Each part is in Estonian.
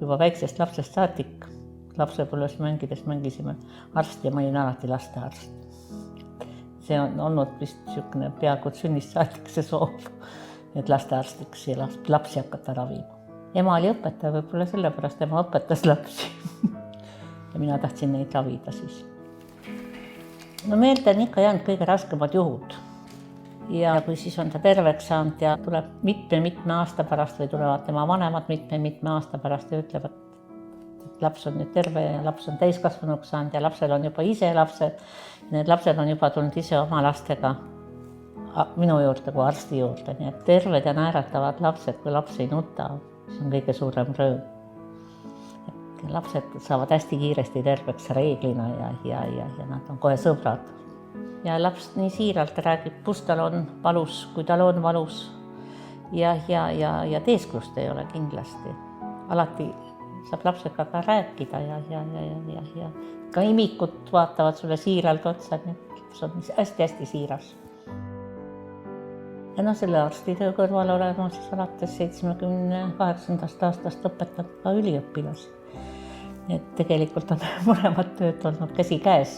juba väiksest lapsest saadik, lapsepõlves mängisime arsti ja ma olin alati lastearst. See on olnud vist niisugune peaaegu sünnist saadik see soov, et lastearstiks ja lapsi hakata ravima. Ema oli õpetaja, võib-olla sellepärast ema õpetas lapsi ja mina tahtsin neid ravida siis. No meelde on ikka jäänud kõige raskemad juhud. Ja kui siis on ta terveks saanud ja tuleb mitme aasta pärast või tulevad tema vanemad mitme aasta pärast ja ütlevad, et laps on nüüd terve ja laps on täiskasvanuks saanud ja lapsel on juba ise lapsed. Need lapsed on juba tulnud ise oma lastega minu juurde kui arsti juurde. Nii et terved ja naeratavad lapsed, kui laps ei nuta, see on kõige suurem rõõm. Lapsed saavad hästi kiiresti terveks reeglina ja nad on kohe sõbrad. Ja laps nii siiralt räägib, kus tal on valus, kui tal on valus. Ja teesklust ei ole kindlasti. Alati saab lapsega ka rääkida ja ka imikut vaatavad sulle siiralt otsa, see on hästi siiras. Ja selle arstitöö kõrval olen ma siis alates 78. aastast õpetanud ka üliõpilasi. Et tegelikult on mõlemad tööd olnud käsi käes.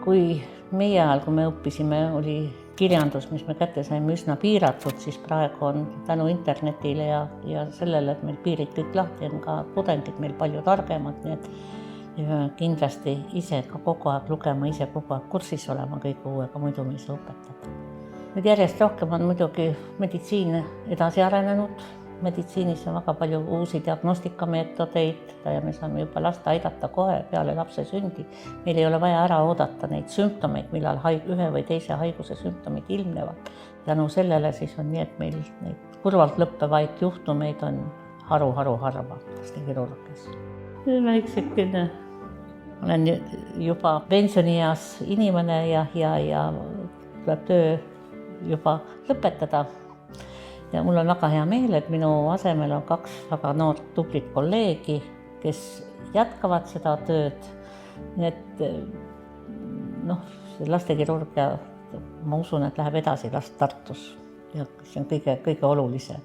Kui meie ajal, kui me õppisime, oli kirjandus, mis me kätte saime üsna piiratud, siis praegu on tänu internetile ja sellele, et meil piirid kõik lahti on ka tudengid meil palju targemad, nii et kindlasti ise ka kogu aeg lugema, ise kogu aeg kursis olema kõige uuega, muidu me ei saa õpetada. Nüüd järjest rohkem on muidugi meditsiin edasi arenenud. Meditsiinis on väga palju uusi diagnostikameetodeid ja me saame juba last aidata kohe peale lapse sündi. Meil ei ole vaja ära oodata neid sümptomeid, millal ühe või teise haiguse sümptomid ilmnevad. Tänu sellele siis on nii, et meil neid kurvalt lõppevaid juhtumeid on harva lastekirurgias. Väiksekene olen juba pensionieas inimene ja tuleb töö juba lõpetada. Ja mul on väga hea meel, et minu asemel on 2 väga noort tublit kolleegi, kes jätkavad seda tööd. Nii et lastekirurgia, ma usun, et läheb edasi Tartus ja see on kõige olulisem.